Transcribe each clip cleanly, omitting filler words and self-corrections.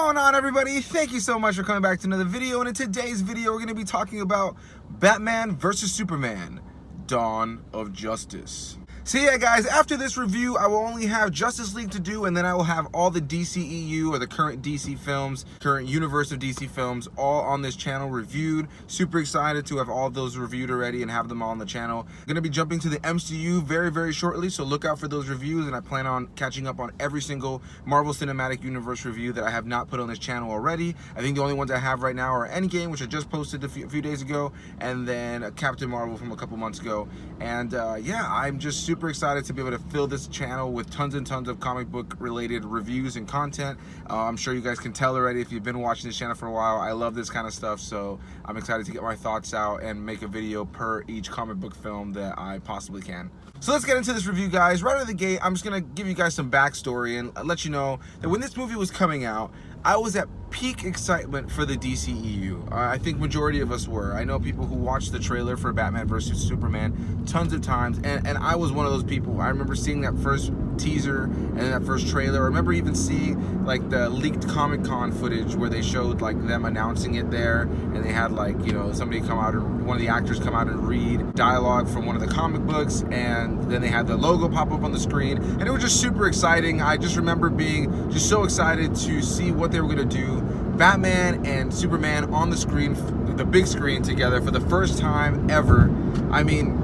going on, everybody? Thank you so much for coming back to another video. And in today's video, we're going to be talking about Batman vs. Superman, Dawn of Justice. So yeah, guys, after this review, I will only have Justice League to do, and then I will have all the DCEU, or the current DC films, current universe of DC films, all on this channel reviewed. Super excited to have all of those reviewed already and have them all on the channel. I'm going to be jumping to the MCU very, very shortly, so look out for those reviews, and I plan on catching up on every single Marvel Cinematic Universe review that I have not put on this channel already. I think the only ones I have right now are Endgame, which I just posted a few days ago, and then Captain Marvel from a couple months ago. And yeah, I'm just super excited to be able to fill this channel with tons and tons of comic book related reviews and content. I'm sure you guys can tell already if you've been watching this channel for a while. I love this kind of stuff, so I'm excited to get my thoughts out and make a video per each comic book film that I possibly can. So let's get into this review, guys. Right out of the gate, I'm just gonna give you guys some backstory and let you know that when this movie was coming out, I was at peak excitement for the DCEU. I think majority of us were. I know people who watched the trailer for Batman vs. Superman tons of times, and I was one of those people. I remember seeing that first teaser and that first trailer. I remember even seeing like the leaked Comic-Con footage where they showed like them announcing it there, and they had like, you know, somebody come out, or one of the actors come out and read dialogue from one of the comic books, and then they had the logo pop up on the screen, and it was just super exciting. I just remember being just so excited to see what they were going to do. Batman and Superman on the screen, the big screen together for the first time ever. I mean,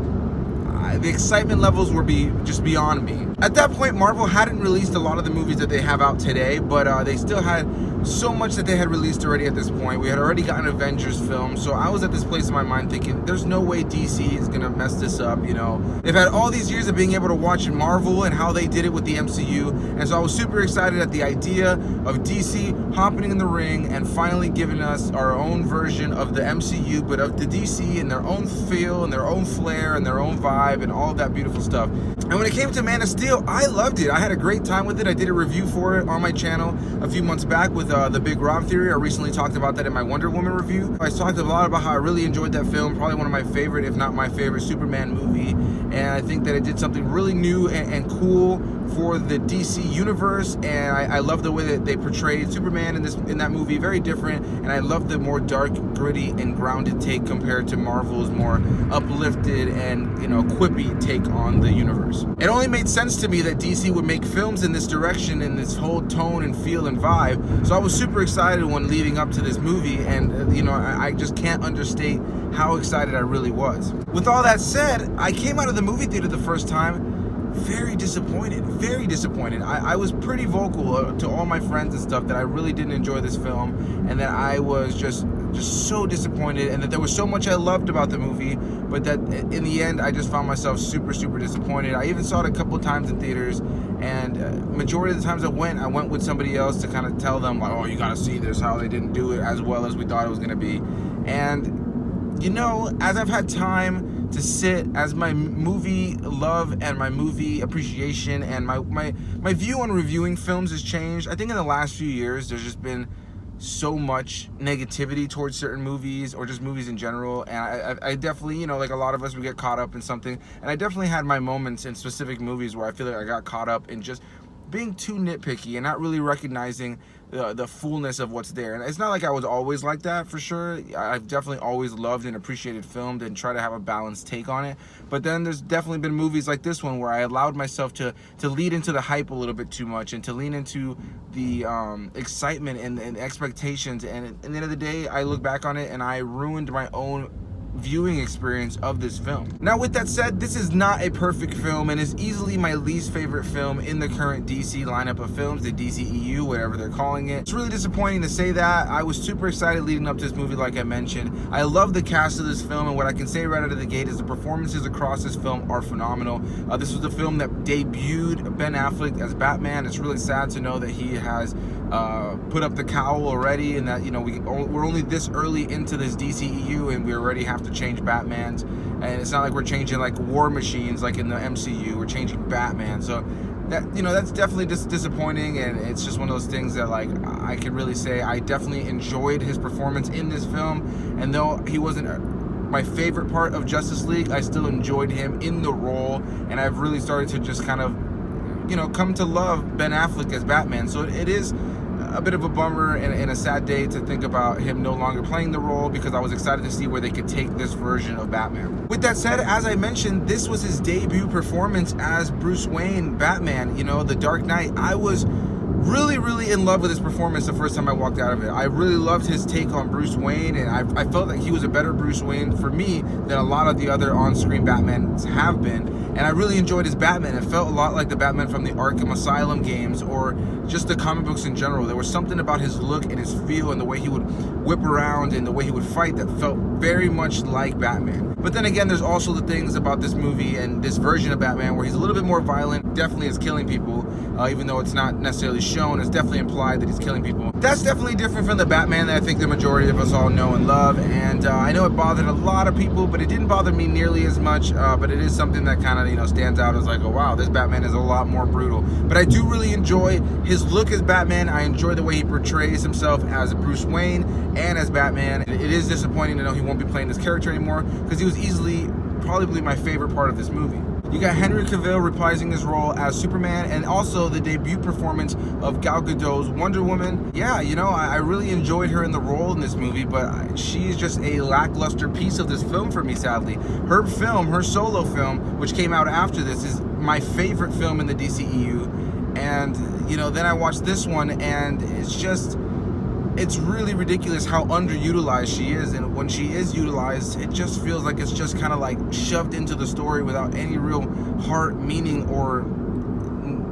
the excitement levels were just beyond me. At that point, Marvel hadn't released a lot of the movies that they have out today, but they still had so much that they had released already at this point. We had already gotten Avengers film, so I was at this place in my mind thinking, there's no way DC is gonna mess this up, you know. They've had all these years of being able to watch Marvel and how they did it with the MCU, and so I was super excited at the idea of DC hopping in the ring and finally giving us our own version of the MCU, but of the DC and their own feel and their own flair and their own vibe and all of that beautiful stuff. And when it came to Man of Steel, I loved it. I had a great time with it. I did a review for it on my channel a few months back with the Big Rob Theory. I recently talked about that in my Wonder Woman review. I talked a lot about how I really enjoyed that film, probably one of my favorite, if not my favorite, Superman movie. And I think that it did something really new and cool for the DC universe, and I love the way that they portrayed Superman in that movie. Very different, and I love the more dark, gritty, and grounded take compared to Marvel's more uplifted and, you know, quippy take on the universe. It only made sense to me that DC would make films in this direction, in this whole tone and feel and vibe. So I was super excited when leading up to this movie, and you know, I just can't understate how excited I really was. With all that said, I came out of the movie theater the first time very disappointed, very disappointed. I was pretty vocal to all my friends and stuff that I really didn't enjoy this film, and that I was just so disappointed, and that there was so much I loved about the movie, but that in the end I just found myself super disappointed. I even saw it a couple of times in theaters, and majority of the times I went with somebody else to kind of tell them like, oh, you gotta see this, how they didn't do it as well as we thought it was gonna be. And you know, as I've had time to sit, as my movie love and my movie appreciation and my view on reviewing films has changed. I think in the last few years there's just been so much negativity towards certain movies, or just movies in general, and I definitely, you know, like a lot of us, we get caught up in something, and I definitely had my moments in specific movies where I feel like I got caught up in just being too nitpicky and not really recognizing the fullness of what's there. And it's not like I was always like that, for sure. I've definitely always loved and appreciated film and try to have a balanced take on it. But then there's definitely been movies like this one where I allowed myself to lead into the hype a little bit too much, and to lean into the excitement and expectations. And at the end of the day, I look back on it and I ruined my own viewing experience of this film. Now, with that said, this is not a perfect film, and is easily my least favorite film in the current DC lineup of films, the DCEU, whatever they're calling it. It's really disappointing to say that. I was super excited leading up to this movie, like I mentioned. I love the cast of this film, and what I can say right out of the gate is the performances across this film are phenomenal. This was the film that debuted Ben Affleck as Batman. It's really sad to know that he has put up the cowl already, and that, you know, we're only this early into this DCEU and we already have to change Batmans. And it's not like we're changing like war machines like in the MCU. We're changing Batman. So that, you know, that's definitely just disappointing, and it's just one of those things that, like, I can really say I definitely enjoyed his performance in this film, and though he wasn't my favorite part of Justice League, I still enjoyed him in the role, and I've really started to just kind of, you know, come to love Ben Affleck as Batman. So it is a bit of a bummer and a sad day to think about him no longer playing the role, because I was excited to see where they could take this version of Batman. With that said, as I mentioned, this was his debut performance as Bruce Wayne Batman, you know, The Dark Knight. I was really in love with his performance the first time I walked out of it. I really loved his take on Bruce Wayne, and I felt like he was a better Bruce Wayne for me than a lot of the other on-screen Batmans have been. And I really enjoyed his Batman. It felt a lot like the Batman from the Arkham Asylum games, or just the comic books in general. There was something about his look and his feel and the way he would whip around and the way he would fight that felt very much like Batman. But then again, there's also the things about this movie and this version of Batman where he's a little bit more violent, definitely is killing people, even though it's not necessarily shown. It's definitely implied that he's killing people. That's definitely different from the Batman that I think the majority of us all know and love. And I know it bothered a lot of people, but it didn't bother me nearly as much. But it is something that kind of, you know, stands out as like, oh wow, this Batman is a lot more brutal. But I do really enjoy his look as Batman. I enjoy the way he portrays himself as Bruce Wayne and as Batman. It is disappointing to know he won't be playing this character anymore, because he was easily probably my favorite part of this movie. You got Henry Cavill reprising his role as Superman, and also the debut performance of Gal Gadot's Wonder Woman. Yeah, you know, I really enjoyed her in the role in this movie, but she's just a lackluster piece of this film for me, sadly. Her film, her solo film, which came out after this, is my favorite film in the DCEU. And, you know, then I watched this one, and it's really ridiculous how underutilized she is. And when she is utilized, it just feels like it's just kind of like shoved into the story without any real heart, meaning, or,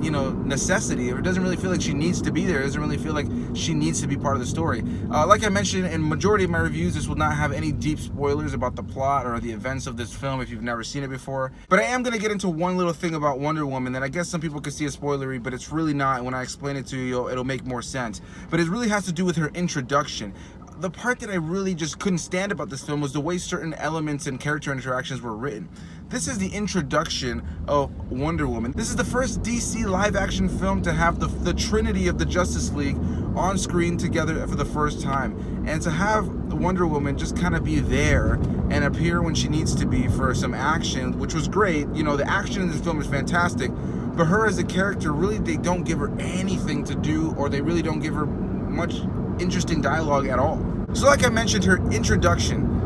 you know, necessity. It doesn't really feel like she needs to be there. It doesn't really feel like she needs to be part of the story. Like I mentioned in majority of my reviews, this will not have any deep spoilers about the plot or the events of this film if you've never seen it before. But I am going to get into one little thing about Wonder Woman that I guess some people could see as spoilery, but it's really not. And when I explain it to you, it'll make more sense. But it really has to do with her introduction. The part that I really just couldn't stand about this film was the way certain elements and character interactions were written. This is the introduction of Wonder Woman. This is the first DC live-action film to have the trinity of the Justice League on screen together for the first time. And to have Wonder Woman just kind of be there and appear when she needs to be for some action, which was great. You know, the action in this film is fantastic, but her as a character, really, they don't give her anything to do, or they really don't give her much interesting dialogue at all. So like I mentioned, her introduction,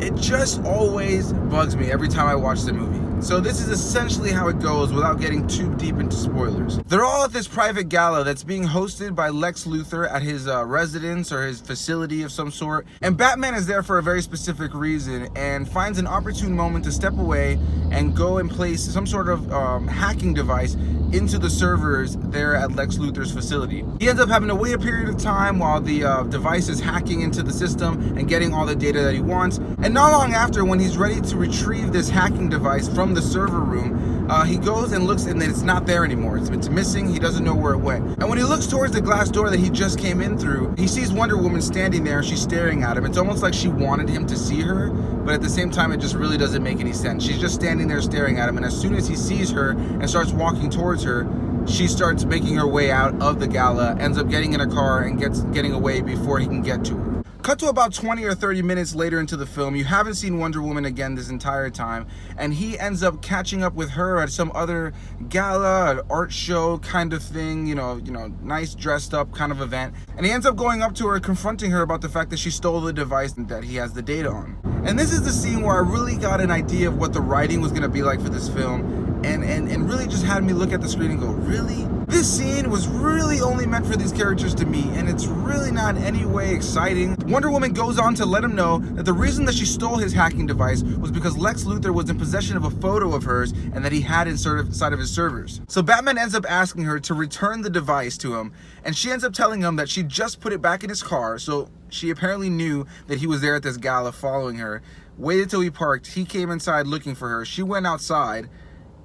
it just always bugs me every time I watch the movie. So this is essentially how it goes without getting too deep into spoilers. They're all at this private gala that's being hosted by Lex Luthor at his residence or his facility of some sort. And Batman is there for a very specific reason and finds an opportune moment to step away and go and place some sort of hacking device into the servers there at Lex Luthor's facility. He ends up having to wait a period of time while the device is hacking into the system and getting all the data that he wants. And not long after, when he's ready to retrieve this hacking device from the server room, he goes and looks, and then it's not there anymore. It's missing. He doesn't know where it went. And when he looks towards the glass door that he just came in through, he sees Wonder Woman standing there. She's staring at him. It's almost like she wanted him to see her, but at the same time, it just really doesn't make any sense. She's just standing there staring at him, and as soon as he sees her and starts walking towards her, she starts making her way out of the gala, ends up getting in a car and getting away before he can get to her. Cut to about 20 or 30 minutes later into the film, you haven't seen Wonder Woman again this entire time, and he ends up catching up with her at some other gala, an art show kind of thing, you know, nice dressed up kind of event. And he ends up going up to her, confronting her about the fact that she stole the device that he has the data on. And this is the scene where I really got an idea of what the writing was going to be like for this film, and really just had me look at the screen and go, really? This scene was really only meant for these characters to meet, and it's really not in any way exciting. Wonder Woman goes on to let him know that the reason that she stole his hacking device was because Lex Luthor was in possession of a photo of hers and that he had inside of his servers. So Batman ends up asking her to return the device to him, and she ends up telling him that she just put it back in his car, so she apparently knew that he was there at this gala following her, waited till he parked, he came inside looking for her, she went outside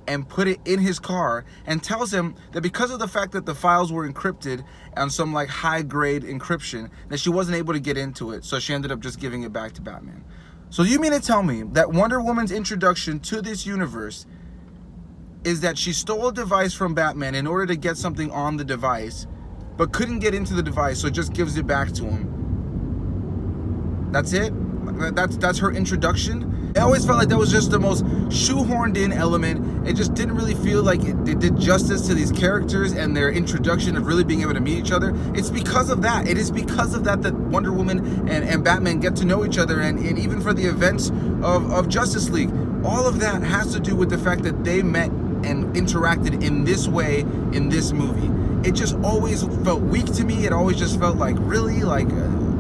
and put it in his car, and tells him that because of the fact that the files were encrypted on some like high grade encryption, that she wasn't able to get into it, so she ended up just giving it back to Batman. So you mean to tell me that Wonder Woman's introduction to this universe is that she stole a device from Batman in order to get something on the device, but couldn't get into the device, so just gives it back to him? That's it? That's her introduction. I always felt like that was just the most shoehorned in element. It just didn't really feel like it did justice to these characters and their introduction of really being able to meet each other. It's because of that. It is because of that Wonder Woman and Batman get to know each other, and even for the events of Justice League. All of that has to do with the fact that they met and interacted in this way in this movie. It just always felt weak to me. It always just felt like, really? Like,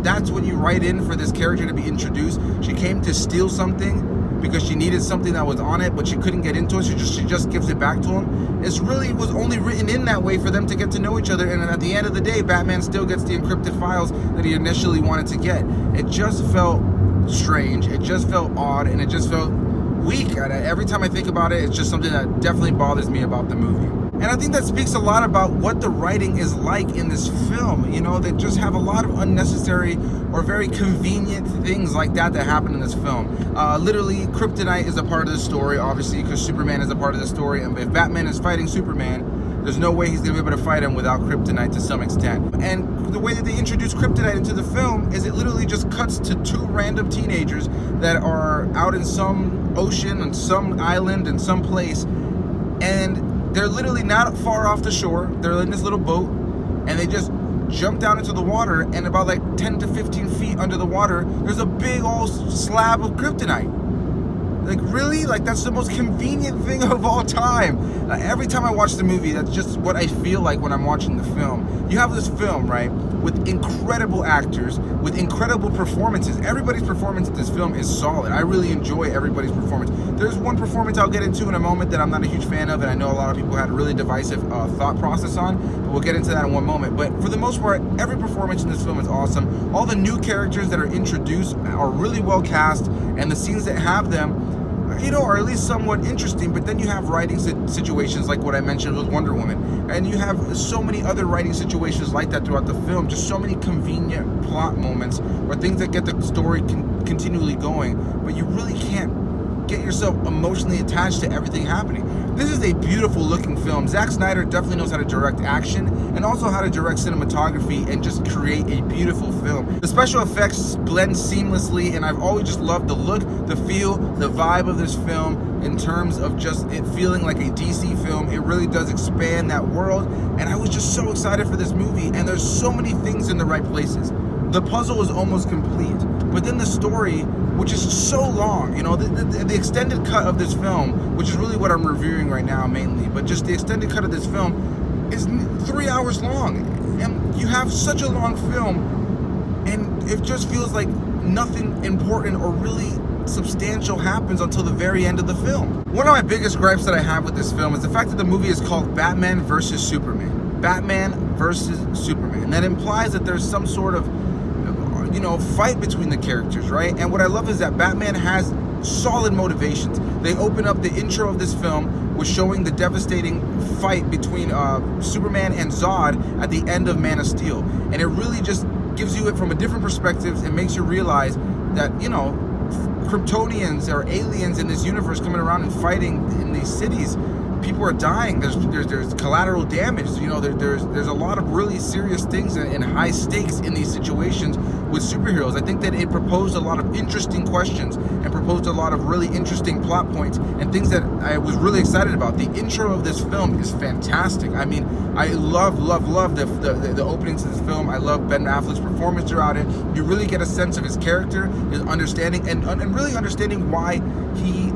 that's what you write in for this character to be introduced? She came to steal something because she needed something that was on it, but she couldn't get into it. She just gives it back to him. It really was only written in that way for them to get to know each other. And at the end of the day, Batman still gets the encrypted files that he initially wanted to get. It just felt strange. It just felt odd, and it just felt weak. Every time I think about it, it's just something that definitely bothers me about the movie. And I think that speaks a lot about what the writing is like in this film. You know, they just have a lot of unnecessary or very convenient things like that happen in this film. Literally, kryptonite is a part of the story, obviously, because Superman is a part of the story. And if Batman is fighting Superman, there's no way he's going to be able to fight him without kryptonite to some extent. And the way that they introduce kryptonite into the film is it literally just cuts to two random teenagers that are out in some ocean and some island and some place, and they're literally not far off the shore. They're in this little boat, and they just jump down into the water, and about like 10 to 15 feet under the water, there's a big old slab of kryptonite. Like, really? Like, that's the most convenient thing of all time. Every time I watch the movie, that's just what I feel like when I'm watching the film. You have this film, right, with incredible actors, with incredible performances. Everybody's performance in this film is solid. I really enjoy everybody's performance. There's one performance I'll get into in a moment that I'm not a huge fan of, and I know a lot of people had a really divisive thought process on, but we'll get into that in one moment. But for the most part, every performance in this film is awesome. All the new characters that are introduced are really well cast, and the scenes that have them, you know, are at least somewhat interesting. But then you have writing situations like what I mentioned with Wonder Woman, and you have so many other writing situations like that throughout the film. Just so many convenient plot moments or things that get the story continually going, but you really can't get yourself emotionally attached to everything happening. This is a beautiful looking film. Zack Snyder definitely knows how to direct action and also how to direct cinematography and just create a beautiful film. The special effects blend seamlessly, and I've always just loved the look, the feel, the vibe of this film in terms of just it feeling like a DC film. It really does expand that world, and I was just so excited for this movie, and there's so many things in the right places. The puzzle is almost complete, but then the story, which is so long, you know, the extended cut of this film, which is really what I'm reviewing right now mainly, but just the extended cut of this film is 3 hours long, and you have such a long film, and it just feels like nothing important or really substantial happens until the very end of the film. One of my biggest gripes that I have with this film is the fact that the movie is called Batman versus Superman. Batman versus Superman. That implies that there's some sort of, you know, fight between the characters, right? And what I love is that Batman has solid motivations. They open up the intro of this film with showing the devastating fight between Superman and Zod at the end of Man of Steel. And it really just gives you it from a different perspective and makes you realize that, you know, Kryptonians or aliens in this universe coming around and fighting in these cities. People are dying. There's collateral damage. You know, there's a lot of really serious things and high stakes in these situations with superheroes. I think that it proposed a lot of interesting questions and proposed a lot of really interesting plot points and things that I was really excited about. The intro of this film is fantastic. I mean, I love the openings to this film. I love Ben Affleck's performance throughout it. You really get a sense of his character, his understanding, and really understanding why he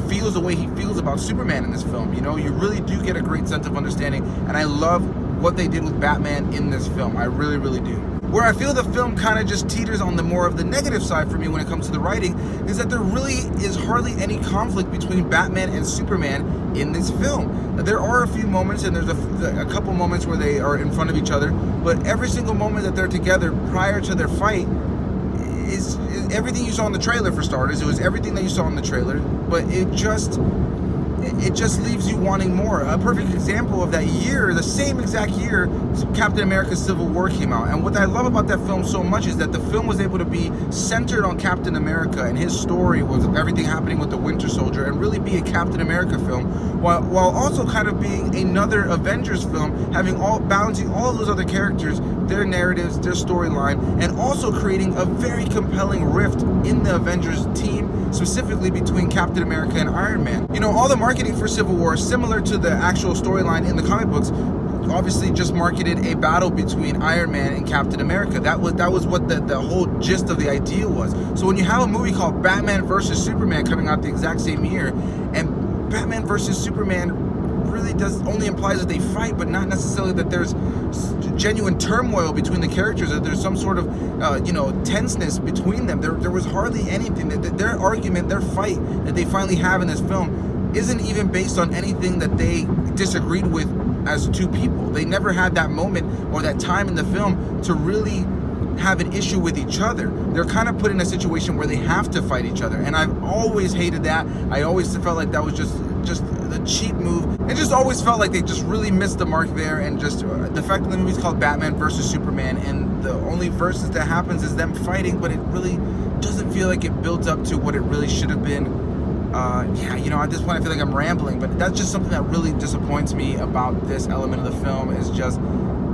feels the way he feels about Superman in this film. You know, you really do get a great sense of understanding, and I love what they did with Batman in this film. I really, really do. Where I feel the film kind of just teeters on the more of the negative side for me when it comes to the writing is that there really is hardly any conflict between Batman and Superman in this film. There are a few moments, and there's a couple moments where they are in front of each other, but every single moment that they're together prior to their fight is everything you saw in the trailer, for starters. It was everything that you saw in the trailer, but it it just leaves you wanting more. A perfect example of that year, the same exact year, Captain America Civil War came out. And what I love about that film so much is that the film was able to be centered on Captain America, and his story was everything happening with the Winter Soldier, and really be a Captain America film, while also kind of being another Avengers film, having balancing all of those other characters, their narratives, their storyline, and also creating a very compelling rift in the Avengers team, specifically between Captain America and Iron Man. You know, all the marketing for Civil War, similar to the actual storyline in the comic books, obviously just marketed a battle between Iron Man and Captain America. That was what the whole gist of the idea was. So when you have a movie called Batman versus Superman coming out the exact same year, and Batman versus Superman really only implies that they fight, but not necessarily that there's genuine turmoil between the characters, or there's some sort of tenseness between them. There was hardly anything. That their argument, their fight that they finally have in this film isn't even based on anything that they disagreed with as two people. They never had that moment or that time in the film to really have an issue with each other. They're kind of put in a situation where they have to fight each other, and I've always hated that. I always felt like that was just the cheap move. It just always felt like they just really missed the mark there, and just the fact that the movie's called Batman versus Superman, and the only versus that happens is them fighting, but it really doesn't feel like it builds up to what it really should have been. At this point I feel like I'm rambling, but that's just something that really disappoints me about this element of the film. Is just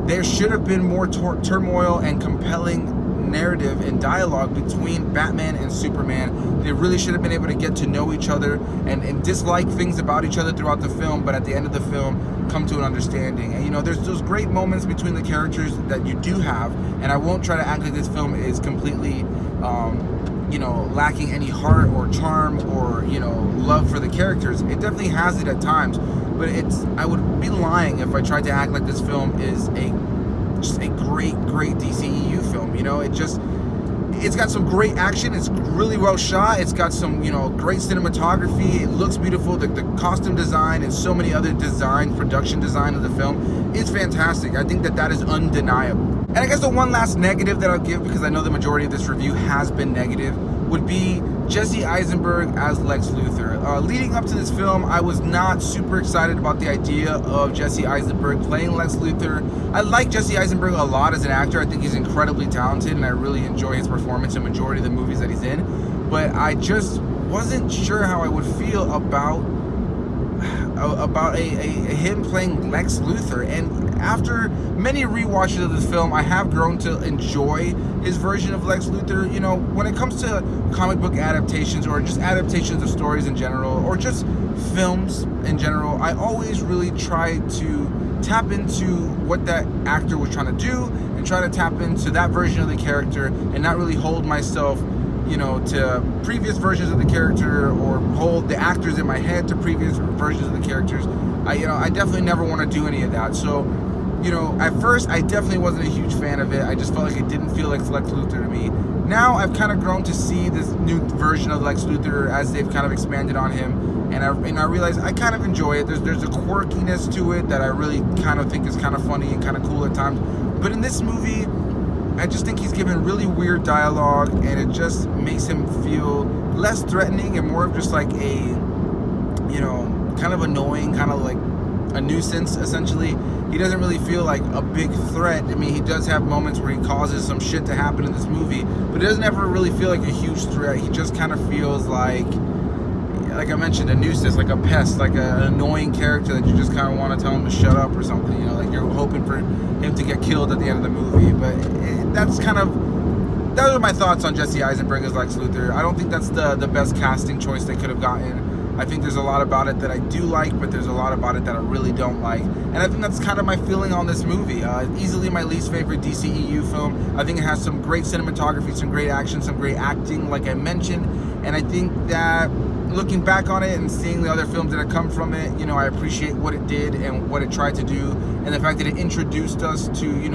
there should have been more turmoil and compelling narrative and dialogue between Batman and Superman. They really should have been able to get to know each other and dislike things about each other throughout the film, but at the end of the film come to an understanding. And there's those great moments between the characters that you do have, and I won't try to act like this film is completely lacking any heart or charm or love for the characters. It definitely has it at times, but I would be lying if I tried to act like this film is just a great DCEU film. It's got some great action. It's really well shot. It's got some great cinematography. It looks beautiful. The costume design and so many other production design of the film is fantastic. I think that is undeniable. And I guess the one last negative that I'll give, because I know the majority of this review has been negative, would be Jesse Eisenberg as Lex Luthor. Leading up to this film, I was not super excited about the idea of Jesse Eisenberg playing Lex Luthor. I like Jesse Eisenberg a lot as an actor. I think he's incredibly talented, and I really enjoy his performance in majority of the movies that he's in. But I just wasn't sure how I would feel about him playing Lex Luthor. And after many rewatches of this film, I have grown to enjoy his version of Lex Luthor. When it comes to comic book adaptations, or just adaptations of stories in general, or just films in general, I always really try to tap into what that actor was trying to do, and try to tap into that version of the character, and not really hold myself to previous versions of the character, or hold the actors in my head to previous versions of the characters. I definitely never want to do any of that. So, at first I definitely wasn't a huge fan of it. I just felt like it didn't feel like Lex Luthor to me. Now I've kind of grown to see this new version of Lex Luthor as they've kind of expanded on him, and I realize I kind of enjoy it. There's a quirkiness to it that I really kind of think is kind of funny and kind of cool at times. But in this movie, I just think he's given really weird dialogue, and it just makes him feel less threatening and more of just like a, kind of annoying, kind of like a nuisance, essentially. He doesn't really feel like a big threat. I mean, he does have moments where he causes some shit to happen in this movie, but it doesn't ever really feel like a huge threat. He just kind of feels like I mentioned, a nuisance, like a pest, like an annoying character that you just kind of want to tell him to shut up or something. Like you're hoping for him to get killed at the end of the movie. But those are my thoughts on Jesse Eisenberg as Lex Luthor. I don't think that's the best casting choice they could have gotten. I think there's a lot about it that I do like, but there's a lot about it that I really don't like. And I think that's kind of my feeling on this movie. Easily my least favorite DCEU film. I think it has some great cinematography, some great action, some great acting, like I mentioned. And I think that looking back on it and seeing the other films that have come from it, I appreciate what it did and what it tried to do, and the fact that it introduced us to,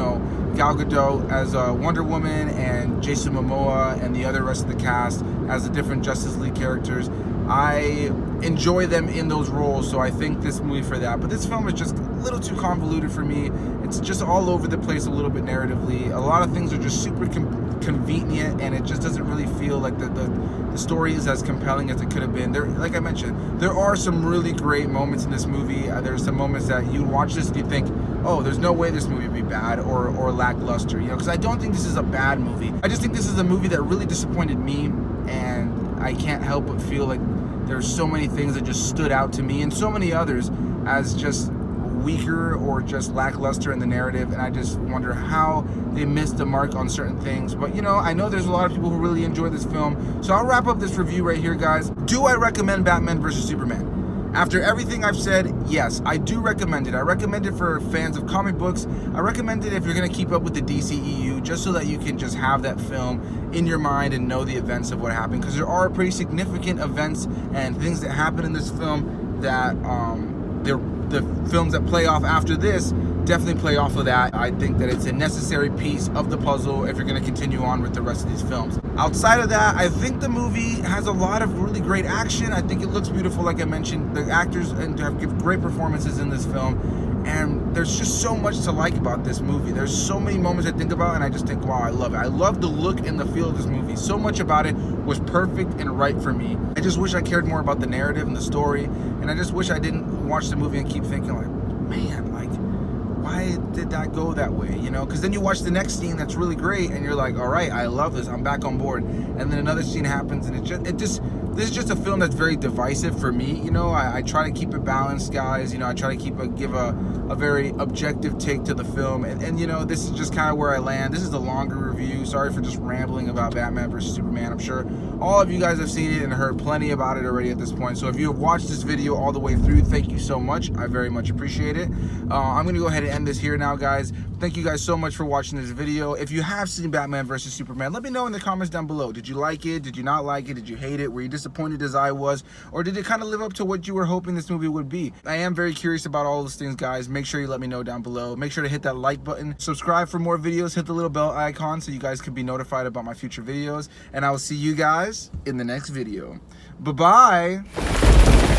Gal Gadot as Wonder Woman, and Jason Momoa and the other rest of the cast as the different Justice League characters. I enjoy them in those roles, so I thank this movie for that. But this film is just a little too convoluted for me. It's just all over the place a little bit narratively. A lot of things are just super convenient, and it just doesn't really feel like the story is as compelling as it could have been. There, like I mentioned, there are some really great moments in this movie. There's some moments that you watch this and you think, oh, there's no way this movie would be bad or lackluster, you know, because I don't think this is a bad movie. I just think this is a movie that really disappointed me, and I can't help but feel like there's so many things that just stood out to me and so many others as just weaker or just lackluster in the narrative, and I just wonder how they missed the mark on certain things. But you know, I know there's a lot of people who really enjoy this film, so I'll wrap up this review right here, guys. Do I recommend Batman vs Superman? After everything I've said, yes, I do recommend it. I recommend it for fans of comic books. I recommend it if you're going to keep up with the DCEU, just so that you can just have that film in your mind and know the events of what happened, because there are pretty significant events and things that happen in this film that the films that play off after this definitely play off of that. I think that it's a necessary piece of the puzzle if you're going to continue on with the rest of these films. Outside of that, I think the movie has a lot of really great action. I think it looks beautiful, like I mentioned. The actors give great performances in this film, and there's just so much to like about this movie. There's so many moments I think about, and I just think, wow, I love it. I love the look and the feel of this movie. So much about it was perfect and right for me. I just wish I cared more about the narrative and the story, and I just wish I didn't watch the movie and keep thinking like, man, like, why did that go that way, you know? Because then you watch the next scene that's really great, and you're like, all right, I love this, I'm back on board. And then another scene happens, and this is just a film that's very divisive for me, you know? I try to keep it balanced, guys. You know, I try to give a very objective take to the film, and you know, this is just kind of where I land. This is a longer review. Sorry for just rambling about Batman vs Superman. I'm sure all of you guys have seen it and heard plenty about it already at this point. So if you have watched this video all the way through, thank you so much. I very much appreciate it. I'm gonna go ahead and end this here now, guys. Thank you guys so much for watching this video. If you have seen Batman vs Superman, let me know in the comments down below. Did you like it? Did you not like it? Did you hate it? Were you disappointed as I was? Or did it kind of live up to what you were hoping this movie would be? I am very curious about all those things, guys. Make sure you let me know down below. Make sure to hit that like button. Subscribe for more videos. Hit the little bell icon so you guys can be notified about my future videos. And I will see you guys in the next video. Bye-bye.